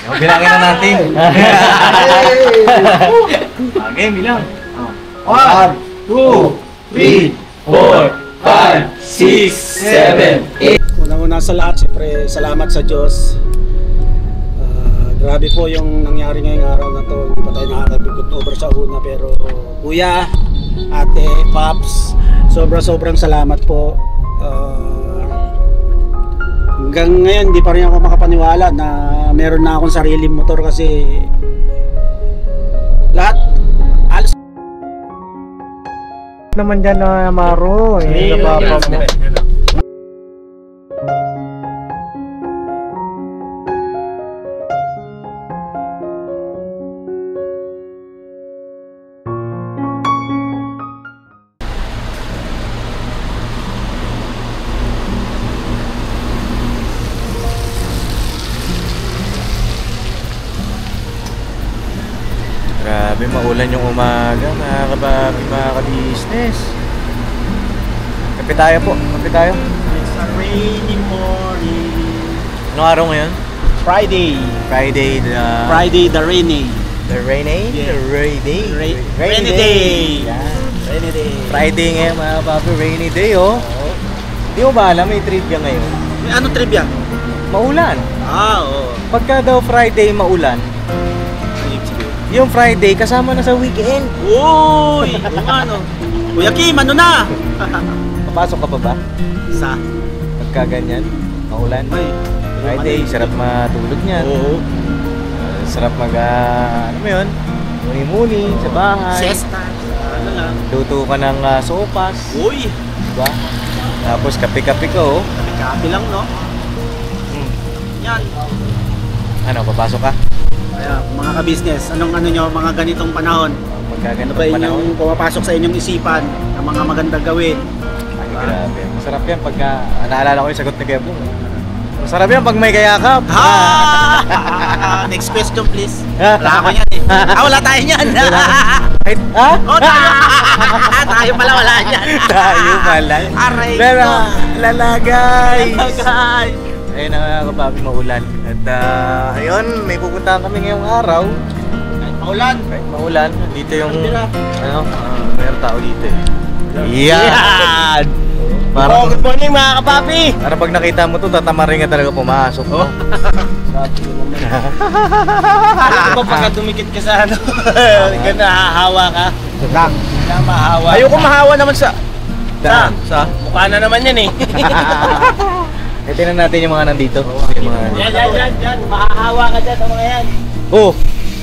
Bilangin na natin. Okay, bilang. 1, 2, 3, 4, 5, 6, 7, 8. Unang-una sa lahat, siyempre salamat sa Diyos. Grabe po yung nangyari ngayong araw na to. Hindi pa tayo nakakabigod over sa una, pero kuya, ate, paps, sobrang salamat po. Hanggang ngayon hindi pa rin ako makapaniwala na meron na akong sariling motor kasi lahat alas Naman dyan na Maro. Napapa mo. Grabe, maulan yung umaga, mga kababi, mga ka-business. Kape tayo po, kape tayo. It's a rainy morning. Anong araw ngayon? Friday the rainy. The rainy? Yeah. The rainy? Rainy day. Yan. Rainy day. Friday ngayon, mga kababi, rainy day, oh. Hindi mo ba alam, may trivia ngayon? Ano trivia? Maulan. Oo. Pagka daw Friday maulan, yung Friday kasama na sa weekend. Uy! Ano? Kuya Kim, ano na? Papasok ka pa ba? Sa? Pagka ganyan, maulan. Ay, Friday, sarap matulog niyan. Oo. Sarap mag, ano mo yun? Muni-muni sa bahay. Siesta. Ano lang? Luto ka ng sopas. Uy! Diba? Tapos kape-kape ka, oh. Kapi lang, no? Yan. Ano, papasok ka? Kaya, mga ka-business, anong ano nyo, mga ganitong panahon? Pagka Ano ganitong ba panahon. yung pumapasok sa inyong isipan ng mga magandang gawin? Ay, grabe. Masarap yan pagka, naalala ko yung sagot ni Kebong. Masarap yan pag may kayakap. Next question please. Ha? Wala ako yan eh. Wala tayo yan. Ay, ha? Oh, tayo. Tayo pala, wala yan. Tayo pala. Aray Lala, guys. Guys. Ayun na nga kapabi, maulan. At ayun, may pupuntahan kami ngayong araw. Kahit maulan. Kahit maulan, dito yung Tira. mayroong tao dito eh. Yan! Parang, Good morning mga kapapi. parang pag nakita mo to, tatamarin ka talaga pumasok. Oh. Ano ba pagka dumikit ka sa ano? Ganda, hahawa ka. Lang. Kaya mahawa. Ayoko mahawa naman sa... Sa? Mukha na naman yan eh. Tingnan natin yung mga nandito. Yung mga... Yan. Mahahawa ka dyan sa mga yan. Oh!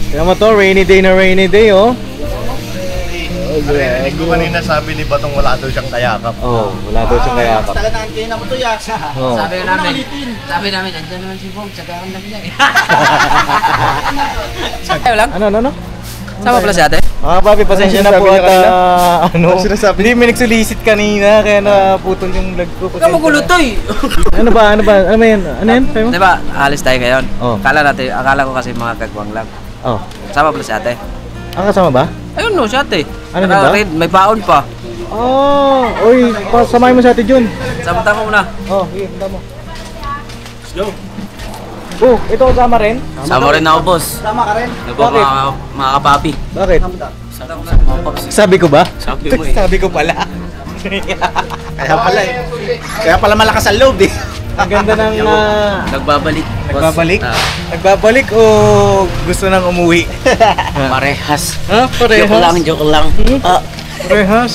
Tingnan mo to, rainy day, oh. Narinig ko kanina sabi ni Batong wala daw siyang kayakap. Oh, wala daw siyang kayakap. Talaga nandiyan na mo to ya. Oh. Sabi namin, andyan naman si Bob, tsaka ang lang niya eh. Ayaw lang? Ano? Sama pala si ate? Mga papi, pasensya na po sinasabi at niya kanina? ano, Ano sinasabi hindi may nagsulisit kanina kaya naputol yung vlog ko. Huwag ka magulo to eh! Ano ba? Ano ba yan? Ano yan? Sabi mo? Diba, alis tayo ngayon. Oh. Akala ko kasi mga kagwang lang. Oh. Sama pala si ate. Ang kasama ba? Ayun no, si ate. Ano ba? May baon pa. Oh, oy, samahin mo sa ate Jun. Samunta mo muna. Oh, sige, punta mo. Let's go. Oh, ito kasama rin? Sama rin ako, boss. Tama ka rin. Ano po, Bakit? mga kapapi. Bakit? Sama ko na, mga paps. Sabi ko ba? Sabi mo eh. Sabi ko pala. Kaya pala eh. Kaya pala malakas ang loob eh. Ang ganda ng Nagbabalik. boss. nagbabalik? Ah, Nagbabalik o gusto nang umuwi? parehas. Ha? Parehas? Joke lang. Parehas?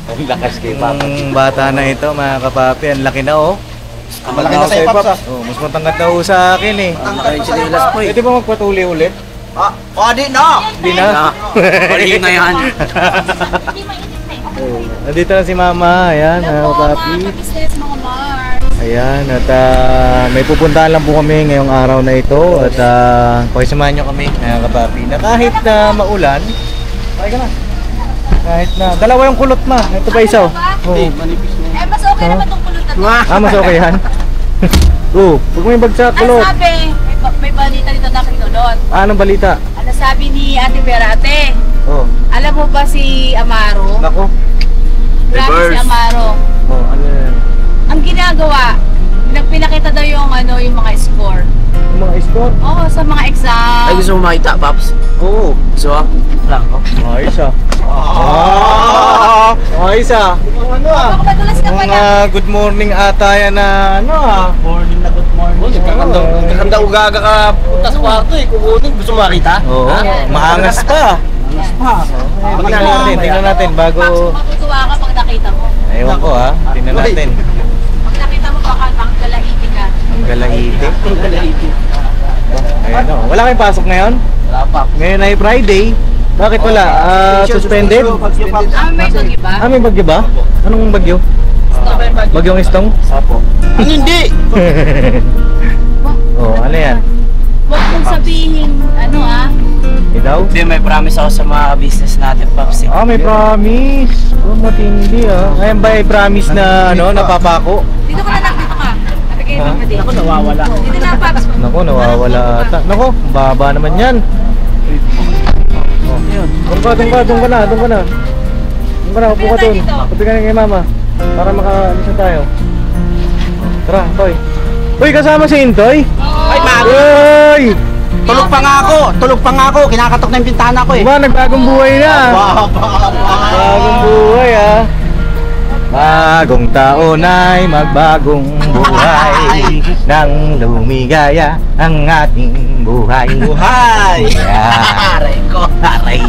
Ang lakas kay Yung bata na ito, mga kapapi, ang laki na oh. Malaki na sa'yo, Paps, ah. Oh, mas matangkad na ho sa akin eh. Ang laki yung sinilas po eh. Pwede ba magpatuli ulit? Di na. Hindi na. Paling na yan. Nandito na si Mama, ayan, mga kapapi. Business, mga Mars. Ayan, at may pupuntahan lang po kami ngayong araw na ito. At pakisamahan nyo kami, mga kapapi, na kahit na maulan, kahit na, dalawa yung kulot ma, ito pa isa oh. Oh. Mas okay naman itong kulot na to. Mas okay yan? Oh, huwag mo yung bagsak, Ang kulot. sabi, may balita dito na kinulot. Anong balita? Ano sabi ni Ate Vera, ate, Oh, alam mo ba si Amaro? nako. Grabe si Amaro. Oh, ano yan? Ang ginagawa, pinakita daw yung, yung mga score. Yung mga score? Oo, sa mga exam Ay, gusto mo makita, Paps? Oo. Gusto mo? Lang, oh. Ayos ah. Ayos ah. Ano ah? Baka madulas ka pa Mga yan. good morning ata yan na ano ah. Morning na good morning. Kakanda ugaga ka punta sa kwarto eh. Kukunin. Gusto mo makita? Oo. Maangas pa. Tingnan natin bago. Paps, matutuwa ka pag nakita mo. Ewan ko ah. Tingnan natin. Pag nakita mo baka makagalahitin ka. Ang galahiti. Ayun oh. Wala kayong pasok ngayon? Wala pa. Ngayon ay Friday. Bakit wala? Suspended? May bagyo ba? May bagyo ba? Anong bagyo? Bagyong Istong? Ano hindi? Oh, ano yan? Huwag mong sabihin, ano Ikaw? Hindi, may promise ako sa mga business natin, Paps. Eh. May promise. Matindi Ngayon ba ay promise na napapako? Dito ka na lang, dito ka. Nabigay mo ka dito. Ako nawawala. Dito na, Paps. Naku, nawawala ata. Naku, baba naman yan. Doon ka na. Upo ka doon. Upo ka na kay mama. Para makaalis na tayo. Tara, Toy. Uy, kasama si Intoy? Ay, mago. Uy! Tulog pa nga ako. Kinakatok na yung bintana ko eh. Diba, nagbagong buhay na. Bagong buhay Bagong taon ay magbagong buhay nang lumigaya ang ating buhay. Aray ko. Aray.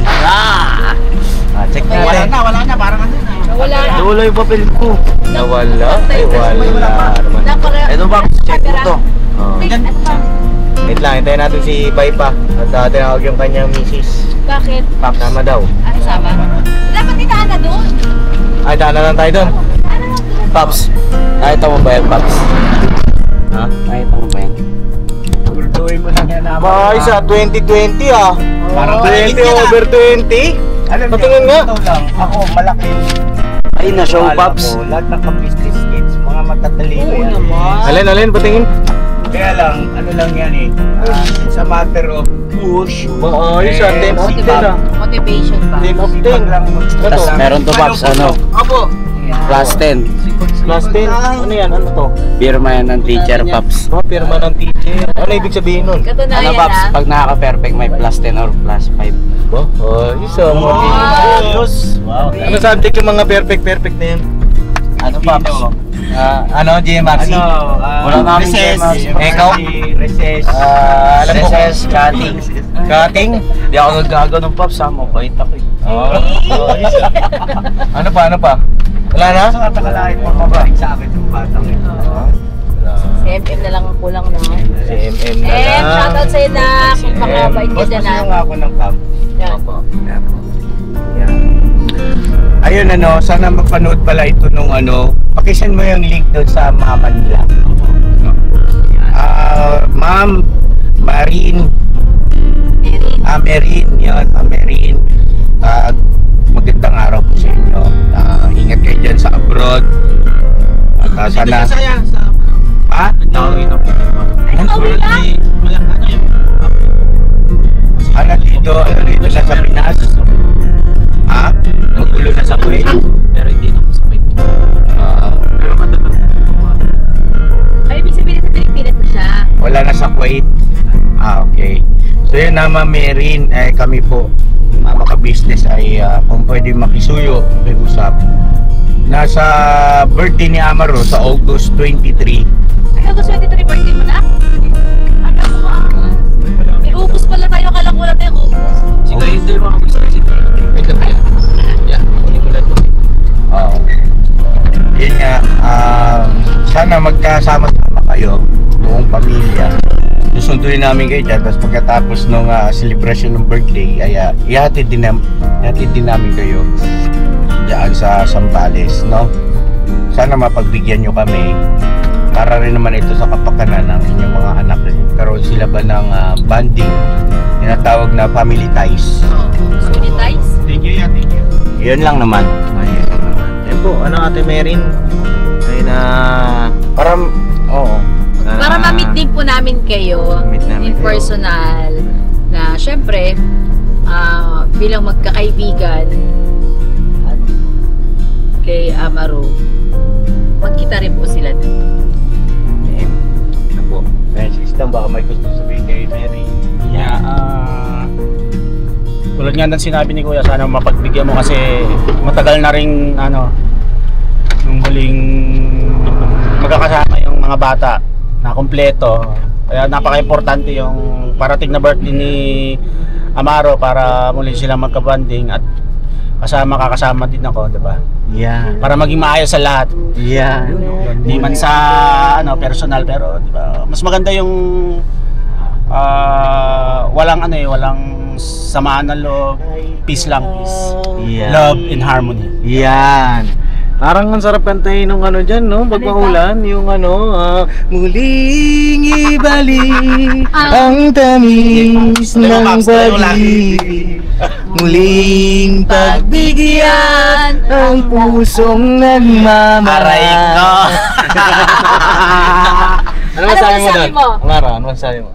Check natin. Wala na. Parang ano na. Wala na. Nawala yung papel ko. Nawala? Ay, wala naman. Ito, Paps. Check mo to. Oh. Wait lang, hintayin natin si Paipa at tinawag yung kanyang misis. Bakit? Sama daw. Ano sama? Dapat itaan na doon. Ay, daan na lang tayo doon. Ano lang doon? Paps. Nakita mo ba yan, Paps? Ha? Nakita mo ba yan? Gulduin mo lang yan na. Ay, sa 2020 Parang 20 20 over 20? Patingin nga. Ako, malaki. Ay, na-show, Paps. Lahat ng business kids, mga matatalino Oo yan. naman. Alin, patingin. Kaya lang, ano lang yan eh. It's a matter of push. Ayos 10 of 10 Motivation ba? 10 of 10. Tapos meron to, Paps, Opo. plus 10. Plus 10. Ano yan? Ano to? Pirma yan ng teacher, Paps. Pirma ng teacher. Ano ibig sabihin nun? Ano, Katunayan Paps? na. Pag nakaka-perfect, may plus 10 or plus 5. Ayos motivation. Wow. Ano subject yung mga perfect na yun? Ano, Paps? GMRC? Wala namin Recess. GMRC. Ikaw? Recess. Alam mo Recess, cutting. Cutting? Hindi ako nagagawa ng Paps, ha? Mabait ako eh. Ano pa? Wala na? Sa katakalain mo, mabalik sa akin yung batang ito. Si MM na lang ang kulang na. Si MM na Eh, lang. shoutout sa'yo na kung makabait ka Boss, dyan pasuyo nga ako ng cam. Yan. Ayun sana mapanood pala ito nung pakisend mo yung link doon sa mama nila. Ma'am Marine. Marine, yan, Marine. Magandang araw po sa inyo. Ingat kayo dyan sa abroad. At sana... Ha? Dito na sa Pinas. Ha? Magulo na sa Kuwait. Pero hindi na ako sabay. Pero matagal. Ay, ibig sabihin sa Pilipinas na siya. Wala na sa Kuwait. Okay. So yun na Marine, kami po maka-business ay kung pwede makisuyo, may usap. Nasa birthday ni Amaro sa August 23. Ay, August 23 birthday mo na? May ubus pala tayo, akala ko wala tayong ubus. Siguro hindi mo ako gusto kasi. Wait lang yan. Yeah, hindi ko lang ito. Yun nga, sana magkasama-sama kayo, buong pamilya. Susunduin namin kayo dyan, tapos pagkatapos ng celebration ng birthday, ay ihatid din namin kayo dyan sa Zambales, no? Sana mapagbigyan nyo kami para rin naman ito sa kapakanan ng inyong mga anak rin. Karoon sila ba ng bonding, tinatawag na family ties. Sanitize? Thank you. Yun lang naman. Yan po, Ate Merin? Ay na... Para ma-meet din po namin kayo Ma-meet namin in kayo. personal na syempre bilang magkakaibigan at kay Amaro magkita rin po sila dun. Ano po? Kaya system, baka may gusto sabihin kayo, Mary. Yeah, Tulad nga ng sinabi ni Kuya, sana mapagbigyan mo kasi matagal na rin nung huling magkakasama yung mga bata na kompleto. Kaya napaka-importante yung parating na birthday ni Amaro para muli sila magka-bonding at kakasama din ako, di ba? Yan. Para maging maayos sa lahat. Yan. Hindi man sa personal, pero di ba, mas maganda yung walang samaan ng loob, peace lang, peace. Yan. Love and harmony. Yan. Parang ang sarap kantahin nung dyan, no? Pag maulan, yung muling ibalik ang tamis ng pag-ibig. Muling pagbigyan ang pusong nagmamahal. Ano masabi mo doon? Amaro, ano masabi mo?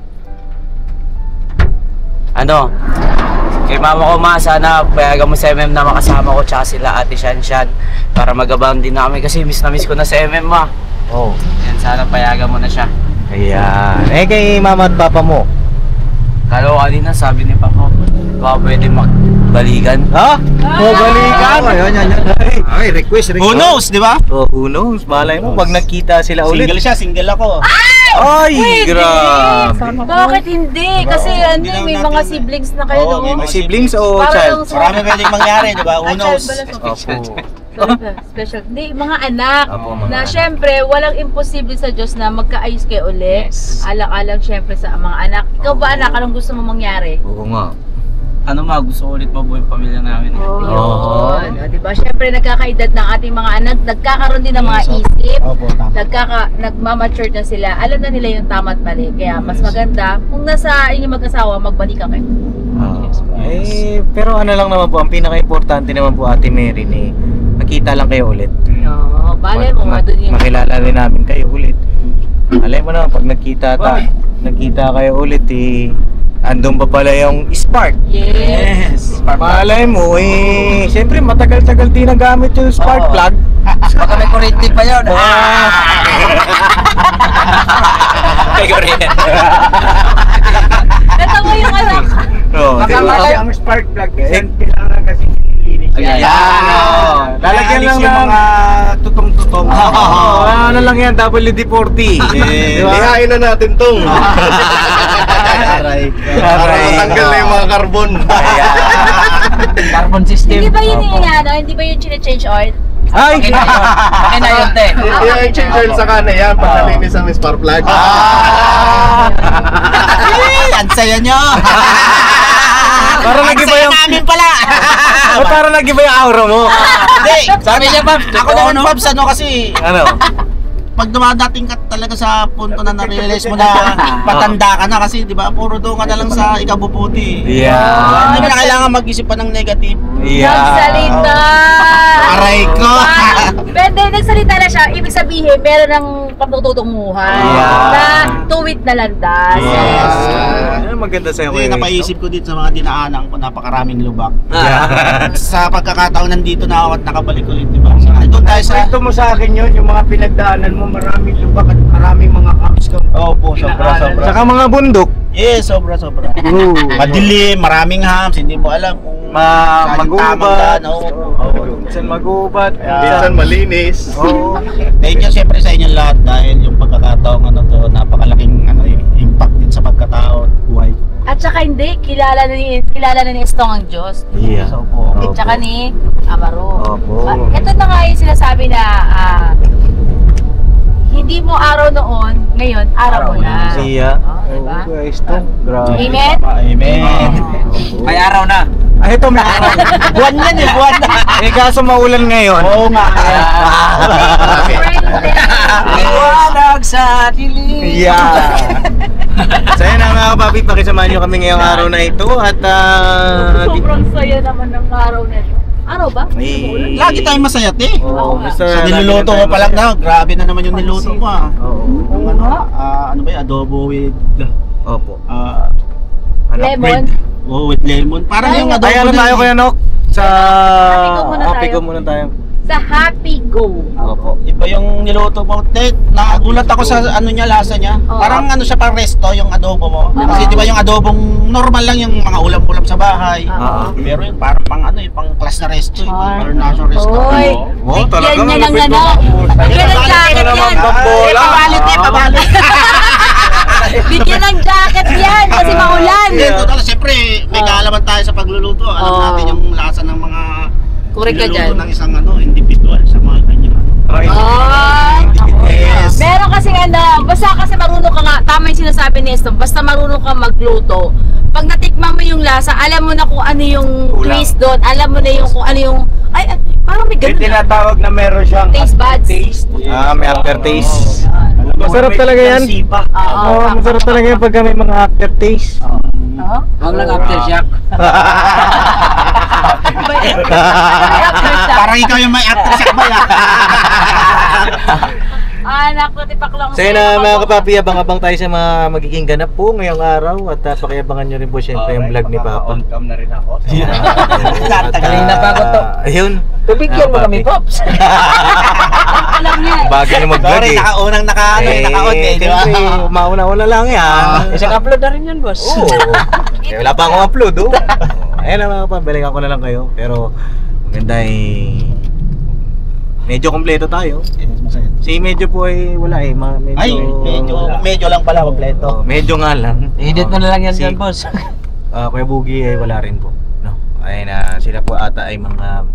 Kay mama ko sana payagan mo sa MM na makasama ko tsaka sila ate Shanshan para magabang din na kami kasi miss na miss ko na sa MM ma. Oh. Yan, sana payagan mo na siya. Ayan. Kay mama at papa mo? Kala ko kanina sabi ni Papa, baka pwede magbalikan. Ha? Balikan? Yan. Ay, request. Who knows, di ba? Oh, who knows? Malay mo, pag nagkita sila ulit. Single siya, single ako. Ay, grabe. Bakit hindi? Kasi Hindi lang may natin- mga siblings na kayo, Oo, may no? mga Siblings o Parang child? Marami pwedeng mangyari, di ba? Who knows? Special. Hindi, mga anak. Apo, mga Na anak. syempre, walang imposible sa Diyos na magkaayos kayo ulit. Yes. Alang-alang syempre sa mga anak. Ikaw ba anak? Anong gusto mo mangyari? Oo nga. Gusto ko ulit mabuhay yung pamilya namin. Yun. Oo. O, diba? Syempre, nagkakaedad ng ating mga anak, nagkakaroon din ng mga isip. Opo, tama. Nagmamature na sila. Alam na nila yung tama at mali. Kaya mas maganda, kung nasa inyong mag-asawa, magbalikan kayo. Pero ano lang naman po, ang pinaka-importante naman po Ate Mary ni nakita lang kayo ulit. Oo, bale mo nga doon yung... Makilala rin namin kayo ulit. Alam mo naman, pag nagkita kayo ulit andun pa pala yung spark. Yes. Malay mo siyempre matagal-tagal din nagamit yung spark plug. Baka may kurente pa yun. May kurente. Natawa yung anak. Kasi ang spark plug, kailangan kasi nililinis. Yan. Lalagyan lang yung ng mga tutong-tutong. ano lang yan, WD-40. Di ba? Lihain na natin tong. Aray. Para matanggal na yung mga carbon. Carbon system. Hindi ba yun yung hindi ba yun chine-change oil? Ay! Akin na yun, te. I-change oil sa kanan yan pag nalinis ang spark plug. Ang saya nyo! Parang nag-iba yung... namin pala! Parang nag-iba yung aura mo. Hindi! Sabi niya, Pops, ako naman, Pops, kasi Ano? pag dumadating ka talaga sa punto na na-realize mo na patanda ka na kasi, di ba, puro doon ka na lang sa ikabubuti. Yeah. Hindi mo na kailangan mag-isip pa ng negative. Nagsalita! Aray ko! Pwede, nagsalita na siya. Ibig sabihin, meron ng pagtututunguhan. Yeah. Na tuwid na landas. Yes. Maganda sa'yo. Hindi, napaisip ko dito sa mga dinaanan ko, napakaraming lubak. Yeah. Sa pagkakataon nandito na ako at nakabalik ulit, di ba? Doon tayo sa... Kwento mo sa akin yun, yung mga pinagdaanan mo, maraming lubak at maraming mga camps ka. Opo, sobra. Saka mga bundok. Yes, sobra. Madilim, maraming hams, hindi mo alam kung saan yung tamang Magubat. daan. Oo. Minsan magubat. Minsan malinis. Oo. Thank you siyempre sa inyong lahat dahil yung pagkakataong napakalaking impact din sa pagkatao at buhay. At saka hindi, kilala na ni Estong ang Diyos. Yeah. So po. At saka ni Amaro. Opo. Ito na nga yung sinasabi na hindi mo araw noon, ngayon araw mo na. Siya. Diba? Guys, to. Grabe. Amen? Amen. May araw na. Ay, ito may araw. Buwan yan buwan. Kaso maulan ngayon. Oo nga. Liwanag sa dilim. Yeah. So yun na mga kapapi, pakisamahan nyo kami ngayong araw na ito at Sobrang saya naman ng araw na ito. Araw ba? Ay. Lagi tayong masaya, te. Oo, basta Sa niluluto ko pa lang na, grabe na naman yung niluto ko Oo. Yung ano ba yung adobo with Opo. Lemon. with lemon. Parang yung adobo Ay, ano tayo Kuya Nok? Sa... Happy go muna tayo. Happy go muna tayo. sa Happy Go. Opo. Iba yung niluto mo. Nagulat ako sa ano niya, lasa niya. Oo. Parang ano siya, parang resto yung adobo mo. Kasi di ba yung adobong normal lang yung mga ulam-ulam sa bahay. Oo. Pero yung parang pang ano, yung pang class na resto, yung pang international resto. Oy, Oh, bigyan niya ng ano. Bigyan ng jacket yan. Pabalot eh, pabalot. Bigyan ng jacket yan kasi maulan. Hindi, total, siyempre, may kaalaman tayo sa pagluluto. Alam Oo. natin yung lasa ng mga Correct ka niluluto dyan. ng isang ano, individual sa mga kanyang ano. Yes. Meron kasi basta kasi marunong ka nga, tama yung sinasabi ni Eston, basta marunong ka magluto. Pag natikman mo yung lasa, alam mo na kung ano yung twist doon, alam mo na yung kung ano yung, parang may May ganun na. tinatawag na meron siyang Taste buds. may aftertaste. Masarap talaga yan. Oo, masarap talaga yan pagka may mga aftertaste. Huwag lang aftershock. Parang ikaw yung may actress sa kabay. Naku, tipak lang. So yun na mga kapapi, abang-abang tayo sa mga magiging ganap po ngayong araw at pakiabangan nyo rin po syempre yung vlog ni Papa. On-cam na rin ako. Kanina pa ako to. Ayun. Tubigyan mo kami, Pops. Alam niya. Bago nyo mag-vlog Sorry, eh. nakaunang naka-on eh. Di ba? Siyempre, mauna-una lang yan. Isang upload na rin yan, boss. Oo. Wala pa akong upload oh. Ayun na mga kapapi, balikan ko na lang kayo. Pero maganda medyo kompleto tayo. Si medyo po ay wala eh. Medyo, Ay, medyo lang pala kompleto. medyo nga lang. Edit mo na lang yan Si- dyan, boss. Kuya Boogie ay wala rin po. No? Ay na sila po ata ay mga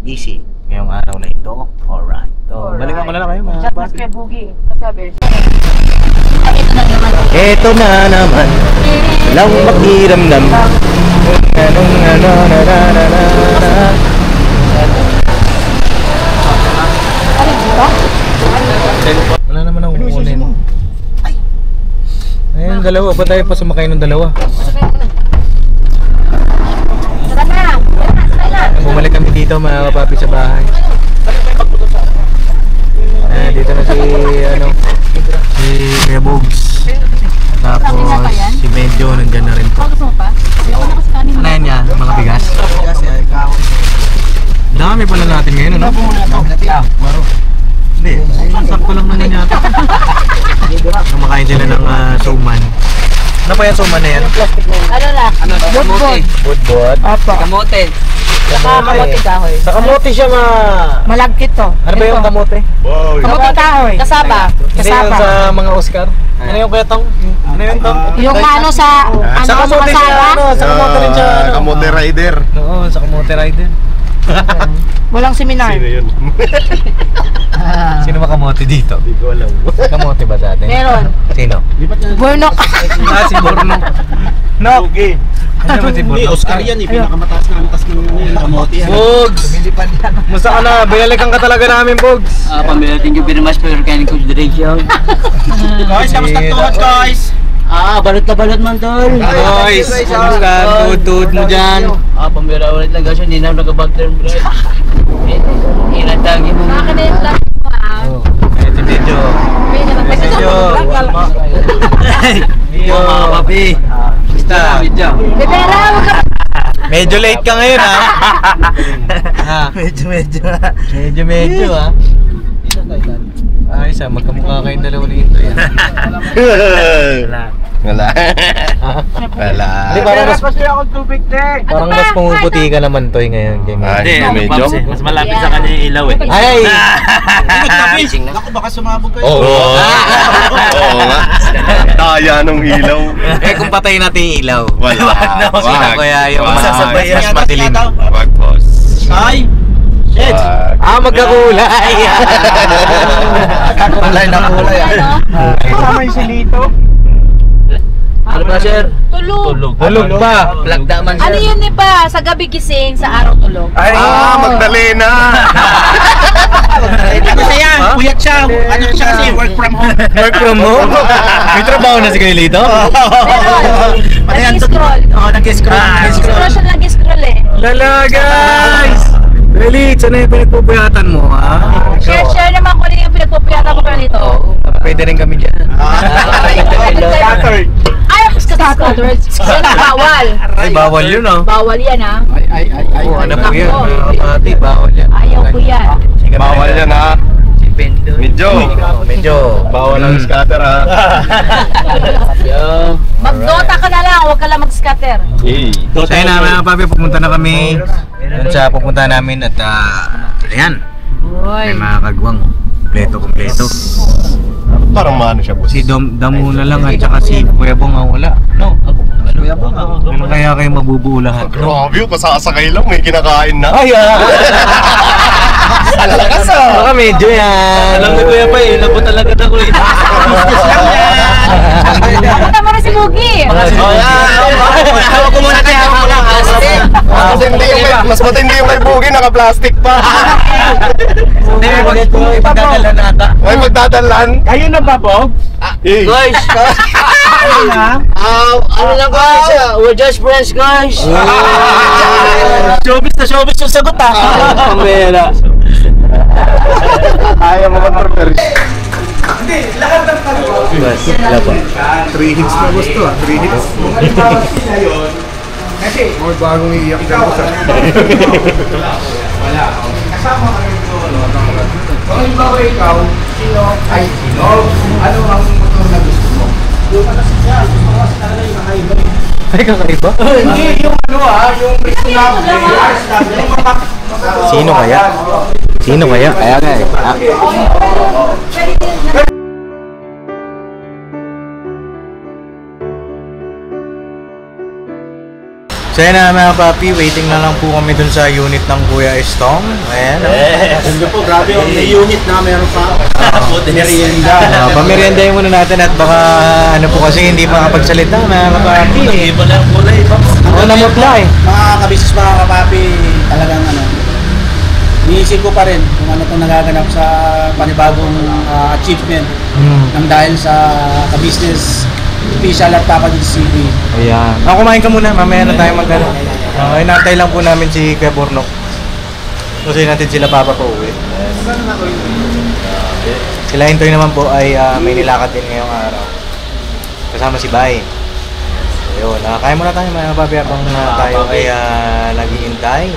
busy ngayong araw na ito. Alright. So, balikan ko na lang kayo mga Chat mas kapatid. kay Boogie. Sabi. Ito na naman. Walang makiramdam. Wala naman akong kukunin. Ayun, dalawa. Ba't tayo pa sumakay ng dalawa? Tara na. Bumalik kami dito mga kapapi sa bahay. Dito na si Kuya Bogs. Tapos si Medyo nandyan na rin po. Gusto mo pa? Ayoko na kasi kanin. Ano yan niya? Mga bigas? Dami pala natin ngayon, ano? Hindi, sakto lang naman yata. Kumakain sila ng suman. Ano pa yung suman na yan? Ano na? Kamote. Budbud. Kamote. Saka kamote kahoy. Sa kamote siya Malagkit to. Ano ba yung kamote? Kamote kahoy. Kasaba. Hindi yung sa mga Oscar. Ano yung kuya Tong? Ano yung Tong? Yung ano sa Sa kamote siya, ano? Sa kamote rin siya, ano? Kamote Rider. Oo, sa kamote rider. walang seminar. Sino yun? Sino ba kamote dito? Hindi ko alam. Kamote ba sa atin? Meron. Sino? Burnok. Si Borno. No! Okay. Ano ba si Hindi, Borno? Oscar yan eh. Pinakamataas na antas ng kamote yan. Bogs! Musta ka na? Binalikan ka talaga namin, Bogs. Pamela, thank you very much for your kind consideration. Guys, kamusta tuhod guys? Balot na balot man, tol. Boys! Kamusta? Tuhod-tuhod mo dyan. Pamela, ulit lang kasi hindi na nag-backturn, bro. Inatagi mo. Baka na yung vlog mo Eh, si Medyo. Medyo. Medyo. Mga papi. Basta. Medyo. Bebera, huwag ka. Medyo late ka ngayon, ha? Medyo, ha? Ayos, ha? Magkamukha kayong dalawa ni Ito, yan. Wala. Wala. Hindi, parang mas pumuputi ka naman, Toy, ngayon. Kay Medyo. Medyo. Mas malapit sa kanya yung ilaw eh. Ay! Ako baka sumabog kayo. Oo. Oo nga. Daya nung ilaw. Eh, kung patay natin yung ilaw. Wala. Sino kaya yung mas madilim? Wag, boss. Ay! Shit! Wag. Magkakulay! Kulay na kulay. Kasama yung silito. Ano ba, sir? Tulog. Tulog pa! Plagda man, sir. Ano yun eh ba? Sa gabi gising, sa araw tulog. Ay, Magdalena. Kasi yan, puyat siya. Ano siya kasi, work from home. Work from home? May trabaho na si kayo dito? Meron. Nag-scroll. Oo, nag-scroll. Scroll siya, nag-scroll eh. Lala, guys! Dali, saan na yung pinagpupuyatan mo, ha? Share naman ko rin yung pinagpupuyatan ko pa nito. Pwede rin kami dyan. Ay, scattered. Yan ang bawal. Ay, bawal yun, oh. Bawal yan ah. Oo, ano po yun, mga kapatid, bawal yan. Ayaw ko yan. Bawal yan ha. Medyo. Bawal ang scatter ha. Mag-Dota ka na lang, huwag ka lang mag-scatter. So ayun na mga papi, pupunta na kami dun sa pupunta namin at ayan, may mga kagwang kompleto. Parang maano siya boss. Si Damu na lang at saka si Kuya Bong ang wala. No? Kuya Bong ano kaya kayo mabubuo lahat? Grabe yung kasasakay lang, may kinakain na. Ay Alakas ah! baka medyo yan. Alam ni Kuya pa eh, nabot talaga na ko eh. Punta mo na si Mugi. Hawak ko muna tayo. Mas matindi yung may bugi, naka-plastic pa. Hindi, ipagdadala na ata. May magdadalan. Kayo na ba, Bob? Guys! Ano lang guys, we're just friends guys. Showbiz na showbiz yung sagot Pambera. Ayaw mo mag-prepare. Wala pa. 3 hits na gusto ah, 3 hits. Kasi, May bagong iiyak dyan ko sa... wala. Kasama ka rin doon. Kung halimbawa ikaw, sino ay sino? Ano ang motor na gusto mo? Doon ka na siya. Gusto mo kasi talaga yung kakaiba. Ay, kakaiba? Hindi, yung ano yung gusto na Sino kaya? Sino kaya? Kaya nga eh. So yun na mga papi, waiting na lang po kami dun sa unit ng Kuya Estong. Ayan. Hindi po, grabe yung may unit na meron pa. Merienda. Pameriendahin muna natin at baka ano po kasi hindi makapagsalita mga kapapi. Iba lang kulay. Ako namutla eh. Mga kabisis, mga kapapi, talagang iniisip ko pa rin kung ano itong nagaganap sa panibagong achievement ng dahil sa ka-business official at Papa DCB. Ayan. Kumain ka muna, mamaya na tayo mag-ano. Inantay lang po namin si Kuya Bornok. Kasi natin sila papa po uwi. Sila Intoy naman po ay may nilakad din ngayong araw. Kasama si Bay. Ayun, kain muna tayo mga papi habang tayo ay naghihintay.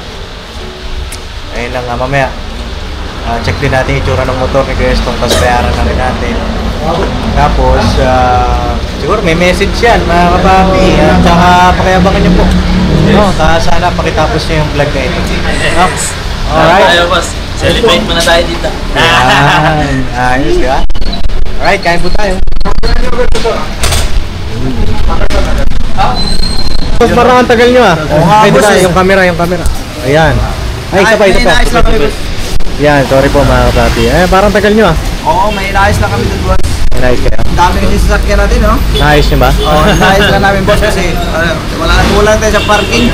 Ayun lang mamaya. Check din natin yung itsura ng motor ni Kuya Estong, tapos bayaran na rin natin. Tapos, siguro may message yan mga kapapi at saka pakiabangan nyo po. No, sana pakitapos nyo yung vlog na ito. No? Alright? Tayo boss, celebrate muna tayo dito. Yan. Ayos ka? Alright, kain po tayo. Mas parang ang tagal nyo ah. Ay, dito tayo, yung camera. Ayan. Ay, isa pa. Yan, sorry po mga kapapi. Parang tagal nyo ah. Oo, may inayos lang kami doon boss. Nice kayo. Ang dami kasi sasakyan natin, no? Naayos nyo ba? Oo, inayos lang namin boss kasi kulang tayo sa parking.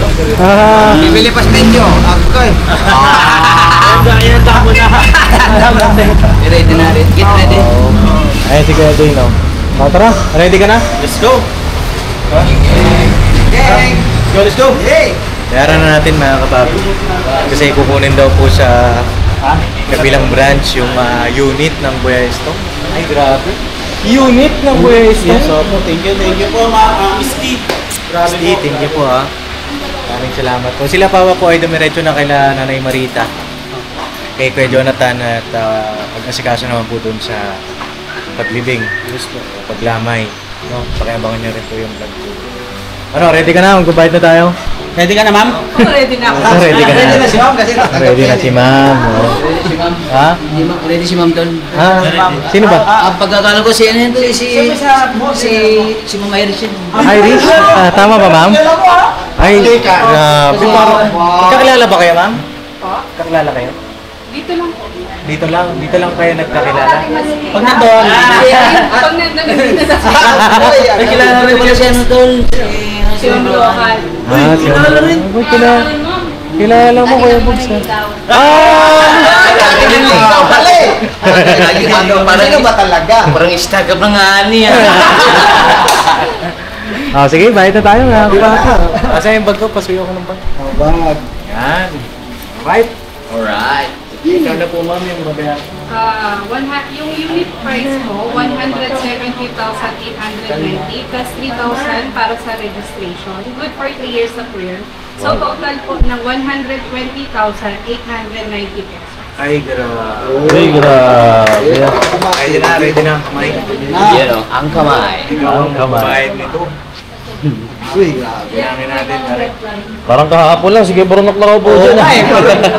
Bibili pa medyo. Ako ko eh. Ayan, tamo na. Ready na rin. Get ready. Ayan si Kuya Dino. Tara, ready ka na? Let's go. Gang! Let's go. Hey! Bayaran na natin mga kapapi. Kasi kukunin daw po sa kabilang branch yung unit ng Kuya Estong. Ay, grabe. Unit ng Kuya Estong? Yes, opo. Thank you po, Steve. Steve, thank you po ha. Maraming salamat po. Sila pa po ay dumiretso na kila Nanay Marita. Kay Kuya Jonathan at pag-asikaso naman po dun sa paglibing. Yes po. Paglamay. No? Pakiabangan nyo rin po yung vlog po. Ano, ready ka na? Magbabayad na tayo? Ready ka na, ma'am? Ready na ako. Ready ka na. Ready na si ma'am kasi Ready na si ma'am. Oh. Ready si ma'am. Ha? Ready si ma'am doon. Ha? Sino ba? Ang pagkakala ko si Ma'am Iris yun. Iris? Tama ba ma'am? Ay, grabe. Kakilala ba kayo ma'am? Kakilala kayo? Dito lang po. Dito lang kayo nagkakilala. Pag nandun. Pag nandito na sa Ay, kilala rin pala siya na tol. si Ma'am Local. Kilala rin? Kilala mo Kuya Bugs Sino ba talaga? Parang istagap ng ani Sige, bayad na tayo nga. Kasi yung bag ko, pasuyo ko ng bag. Bag. Yan. Alright. Alright. Ikaw na po ma'am yung mabayaran. Yung unit price mo, 170,890 plus 3,000 para sa registration. Good for 3 years na clear. So total po ng 120,890 pesos. Ay, grabe. Uy, grabe. Ready na. May. Yan o, ang kamay. Ang kamay nito. Uy, grabe. Bilangin natin, pare. Parang kahapon lang, sige Burnok na po dyan.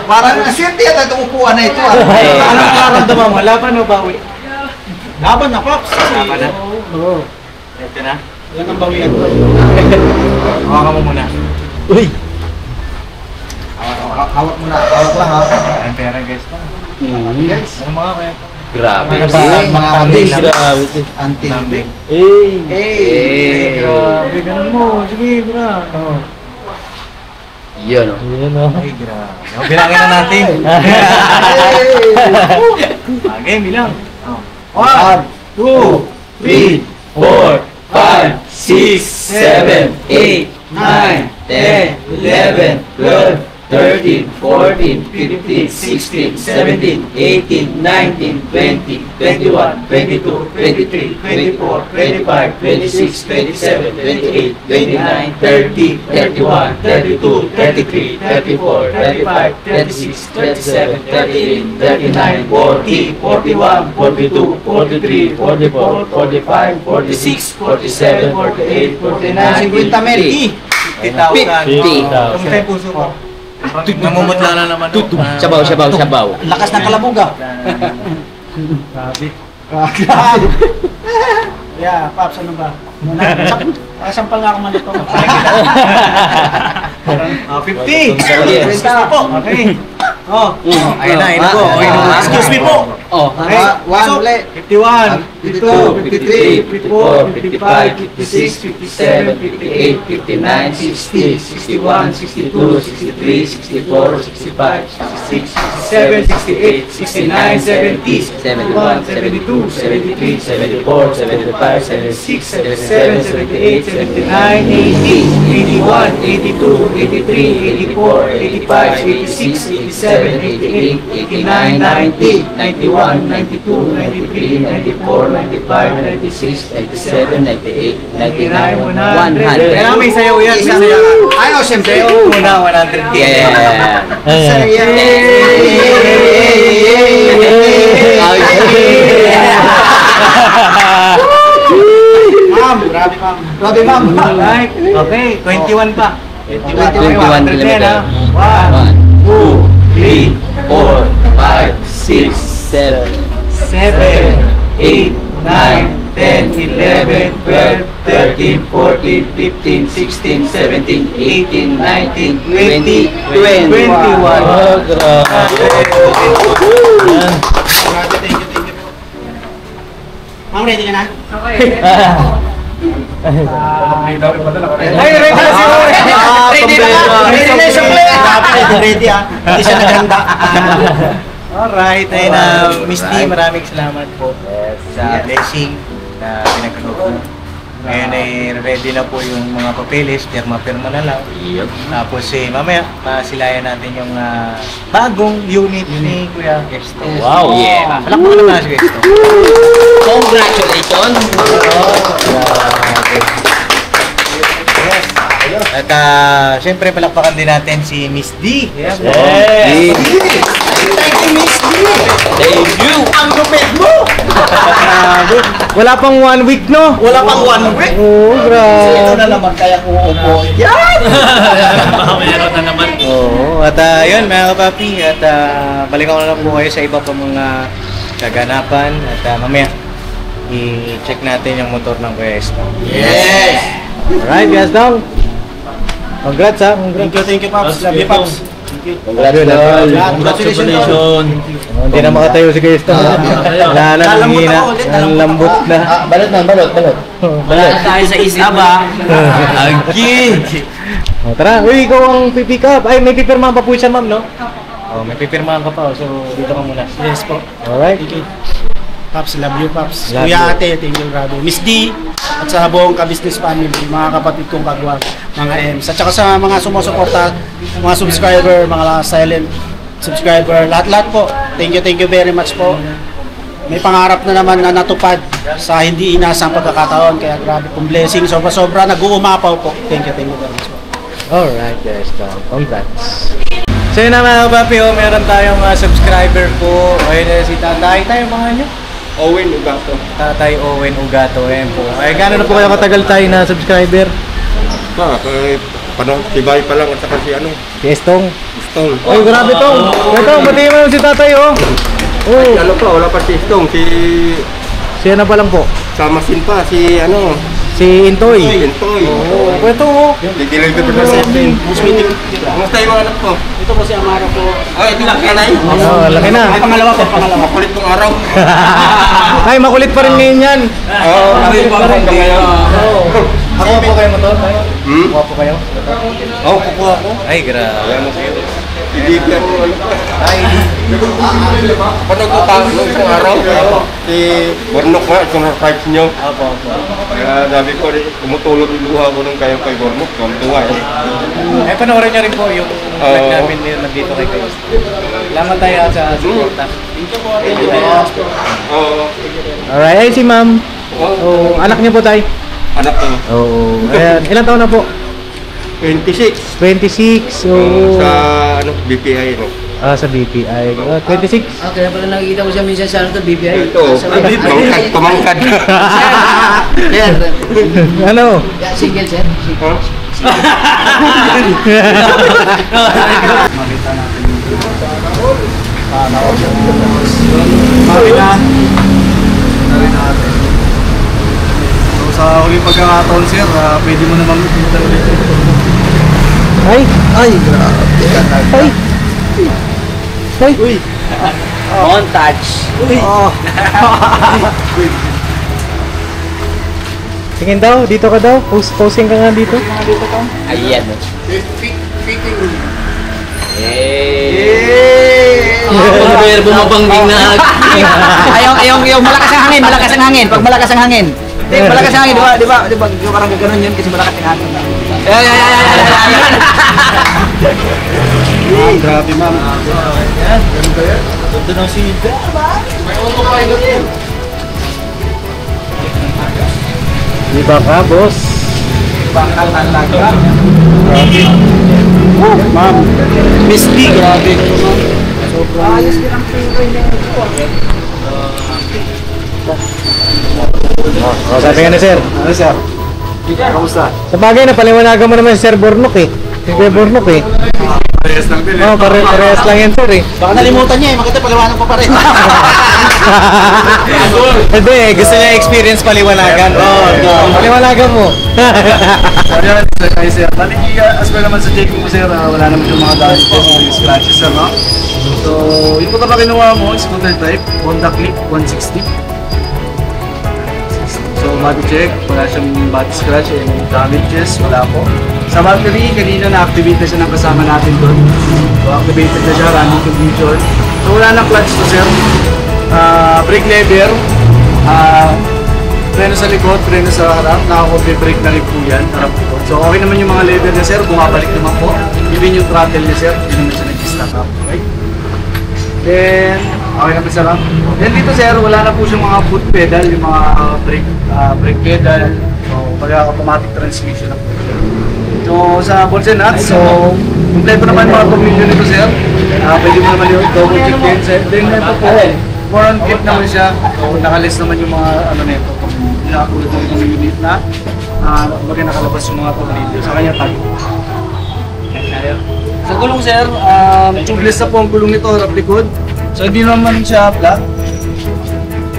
Parang naswerte yan itong upuan na ito. Anong nararamdaman mo? Laban o bawi? Laban na, Pops. Laban na? Oo. Ito na. Yan ang bawian ko. Hawakan mo muna. Uy! Hawak mo na. Hawak lang ha. Ang pera guys. Ano mga kaya? Grabe. Mga anting. Grabe. Anting. Lambing. Eh! Grabe, ganun mo. Sige, bra. Yan o. Yan o. Ay, grabe. Bilangin na natin. Game, bilang. 1, 2, 3, 4, 5, 6, 7, 8, 9, 10, 11, 12, 13, 14, 15, 16, 17, 18, 19, 20, 21, 22, 23, 24, 25, 26, 27, 28, 29, 30, 31, 32, 33, 34, 35, 36, 37, 38, 39, 40, 41, 42, 43, 44, 45, 46, 47, 48, 49, 50 mil. 50,000. Kamusta yung puso ko? Namumutla na naman. Sabaw. Lakas ng kalabuga. Grabe. Yeah, Pops, ano ba? Sampal nga ako man ito. 50! po. Okay. Ayun na po. Excuse me po. Oh. Okay. 1 ulit. 51, 52, 53, 54, 55, 56, 57, 58, 59, 60, 61, 62, 63, 64, 65, 66, 67, 68, 69, 70, 71, 72, 73, 74, 75, 76, 77, 78, 79, 80, 81, 82, 83, 84, 85, 86, 87, 88, 89, 90, 91, 92, 93, 94, 95, 96, 97, 98, 99, 100. Kaya may sayaw yan, may sayaw. Ay, o, siyempre. Sayaw muna, 100. Yeah. Ma'am, grabe ma'am. Grabe ma'am. Right. Okay, 21 pa. 21 kilometer. 1, 2, 3, 4, 5, 6, 7, 7, 8, 9, 10, 11, 12, 13, 14, 15, 16, 17, 18, 19, 20, 21. Oh, grabe. Yan. Ma'am, ready ka na? Okay. Ay, ready na si Rory. Ready na ka? Ready na yung suple. Ready ah. Hindi siya naghanda. Alright, ayun na. Miss D, maraming salamat po sa blessing na pinagkaloob mo. Ngayon ay ready na po yung mga papeles, pirma-pirma na lang. Tapos mamaya, masilayan natin yung bagong unit ni Kuya Gesto. Wow. Yeah. Palakpakan naman si Gesto. Congratulations. Yes. At syempre palakpakan din natin si Miss D. Yes. Yes. Thank you, Miss D. Thank you. Ang lupit mo. Wala pang 1 week, no? Wala pang 1 week. Oo, grabe. Ito na naman kaya uupo. Yan! Meron na naman. Oo, at yun mga kapapi, at balikan ko na lang po kayo sa iba pa mga kaganapan at mamaya i-check natin yung motor ng Kuya Esto. Yes! Alright, guys down. Congrats ha, congrats. Thank you, Pops. Love you, Pops. Congratulations. Hindi na makatayo si Kuya Esto. Wala na, nanghina. Ang lambot na. Balot. Wala na tayo sa isa ba? Agi. O, tara, uy, ikaw ang pipick up. Ay, may pipirmahan pa po siya, ma'am, no? Oh, may pipirmahan ka pa, so dito ka muna. Yes po. Alright. Pops, love you, Pops. Love Kuya you. Ate, thank you, grabe. Miss D, at sa buong ka-business family, mga kapatid kong kagwang, mga M's. At saka sa mga sumusuporta, mga subscriber, mga silent subscriber, lahat-lahat po. Thank you very much po. May pangarap na naman na natupad sa hindi inasang pagkakataon. Kaya grabe pong blessing. Sobra-sobra, nag-uumapaw po. Thank you very much po. Alright, guys, congrats. So yun na mga kapapi, meron tayong subscriber po. Ayun si Tatay. Tayo mga nyo? Owen Ugato. Tatay Owen Ugato. Ayun po. Ay, gano'n na po kayo katagal tayo na subscriber? Tibay pa lang at saka si ano, Si Estong. Stone. Ay, grabe tong. Ito, batiin mo si Tatay, oh. Oh. Ano pa, wala pa si Stone, Siya na pa lang po. sa masin pa, si ano, Si Intoy. Intoy. Oh, ito, oh. Dideliver pa sa atin. Kumusta yung mga anak ko? Ito po si Amaro po. Ito lang kanay. Oh, laki na. Pangalawa po, pangalawa. Makulit tong araw. Ay, makulit pa rin ngayon yan. Oo, makulit pa rin ngayon. Ako po kayo mo to? Hmm? Kuha po kayo? Oo, kukuha ko. Ay, grabe. Ibigyan mo ano pa. Ay, Panood ko nung isang araw. Si Bornok nga, itong cards nyo. Opo, opo. Kaya sabi ko, tumutulog yung buha ko nung kayong kay Bornok. Tuwa eh. Eh, panoorin niyo rin po yung vlog namin na nandito kay Kayo. Salamat tayo sa suporta. Oo. Alright, ay si ma'am. Oh, anak niyo po tayo. Anak ko. Oo. Ayan, ilang taon na po? 26. 26. Oo. Sa ano, BPI. No? Sa BPI. 26. Kaya pala nakikita ko siya minsan sa BPI. Ito, pamangkad. Sir, Ano? single sir. Huh? Sa huling pagkakataon sir, pwede mo naman pumunta ulit. Ay, Ay, grabe. ay. Ay. Uy. Montage. Oh. Tingin daw, dito ka daw. Posing ka nga dito. Ayan. Bumabangging na. Ayaw, malakas ang hangin, malakas ang hangin. Pag malakas ang hangin. Hindi, malakas ang hangin, di ba? Di ba parang gano'n yun kasi malakas ang hangin. Grabe ma'am. Di ba ka, boss? Ma'am. Miss D, grabe. Oh, sabi nga na, sir. Ano sir? Kamusta? Sa bagay, napaliwanagan mo naman si Sir Bornok eh. Si Sir Bornok eh. Parehas lang din Oh, parehas lang yan, sir eh. Baka nalimutan niya eh, makita paliwanag pa rin. Hindi, gusto niya experience paliwanagan. Paliwanagan mo. Ayan, sir, hi sir. Bali, as well naman sa check ko sir, wala naman yung mga damage test o scratches sir, no? So, yung pagka kinuha mo, scooter type, Honda Click 160. So, body check, wala siyang body scratch and damages, wala po. Sa battery, kanina na-activate na siya ng kasama natin doon. So, activated na siya, running condition. So, wala nang clutch to sir. Brake lever, preno sa likod, preno sa harap, naka-brake na rin po yan, harap likod. So okay naman yung mga lever niya sir, bumabalik naman po. Even yung throttle niya sir, hindi naman siya nag-stack up. Okay? Then, okay naman sir. Then dito sir, wala na po siyang mga foot pedal, yung mga brake pedal. So, pag-automatic transmission na po siya. So sa balls and nuts, so kompleto naman mga tornilyo nito sir. Pwede mo naman yung double check din sir. Then ito po, more on kit naman siya. So, nakalist naman yung mga ano nito. Nakatulad ng itong unit na nakalabas yung mga tornilyo sa kanya tag. Sa gulong sir, tubeless na po ang gulong nito, harap likod. So hindi naman siya flat.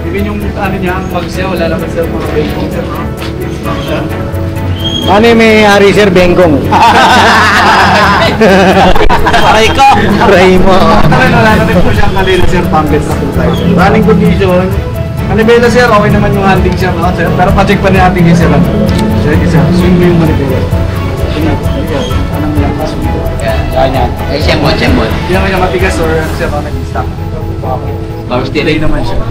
Even yung ano niya, pag siya, wala naman sir mga bacon sir. Ano yung may-ari, Sir Bengong? Aray ko! Aray mo. Wala na rin po siyang kanila sir, pambit na po tayo. Running condition, manibela sir, okay naman yung handling siya, no, sir? Pero pa-check pa rin natin yung sir. Sir, swing mo yung manibela. Anong lakas mo? Yan. Ay, siyembon. Hindi naman siya matigas or sir, nag-stack. Power Delay naman siya.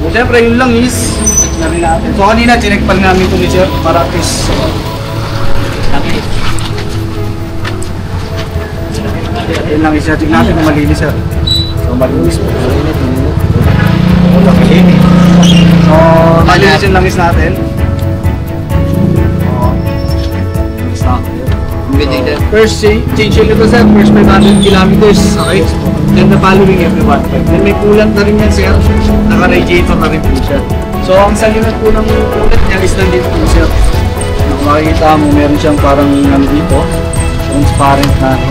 So, siyempre, yung langis, check na rin natin. So, kanina, chinek pa rin namin ito ni sir, para at least, yung langis siya, check natin kung malinis sir. So, malinis po. So, malinis yung langis natin. Langis na. First change oil ito sir, first 500 kilometers, okay? Then the following every 1.5. Then may coolant na rin yan sir, naka-radiator na rin po siya. So ang salinan po ng coolant niya is nandito po sir. Kung makikita mo, meron siyang parang nandito, transparent na ano.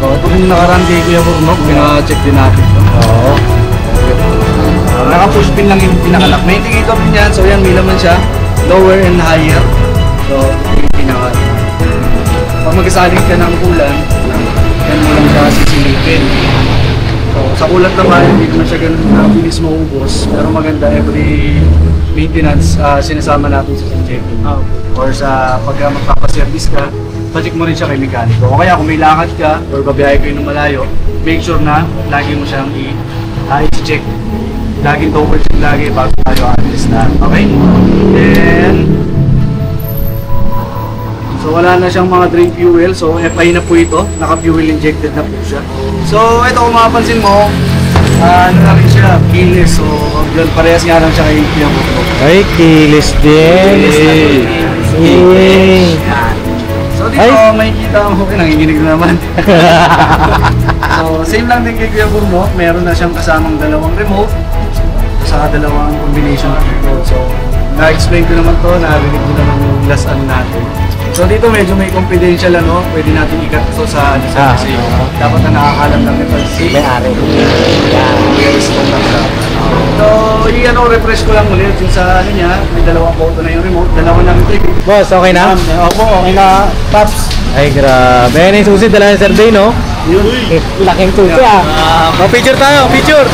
So ito rin nakaraan kay Kuya Burnok, pina-check din natin ito. Oo. Naka-push pin lang yung pinakalock. May indicator din yan, so yan may laman siya, lower and higher. So ito yung pinakalock. Pag magkasaling ka ng ulan, yan mo lang siya sisilipin. So, sa ulan naman, hindi naman siya ganun na bilis maubos. Pero maganda, every maintenance, sinasama natin sa checking. Or sa pagka magpapaservice ka, pacheck mo rin siya kay mekaniko. O kaya kung may lakad ka, or babiyahe kayo ng malayo, make sure na lagi mo siyang i-check. Laging double check lagi bago tayo alis na. Okay? Then, so wala na siyang mga drain fuel, so FI na po ito, naka-fuel injected na po siya. So ito kung mapapansin mo, ano na rin siya, keyless, so parehas nga lang siya kay Kuya Burnok. Ay, kilis din. Yay! So dito, may kita mo, okay, nanginginig na naman. So same lang din kay Kuya Burnok, meron na siyang kasamang dalawang remote, saka dalawang combination control. So na-explain ko naman to, narinig ko naman yung last ano natin. So dito medyo may confidential ano, pwede natin i-cut to sa kasi dapat na nakakalam lang ito si May-ari. So i-ano, refresh ko lang ulit yung sa ano niya, may dalawang photo na yung remote, dalawa lang ito. Boss, okay na? Opo, okay na, Paps. Ay, grabe. Yan yung susi, dala ng Sir Day, no? Yun. Laking susi, ah. Picture tayo, picture!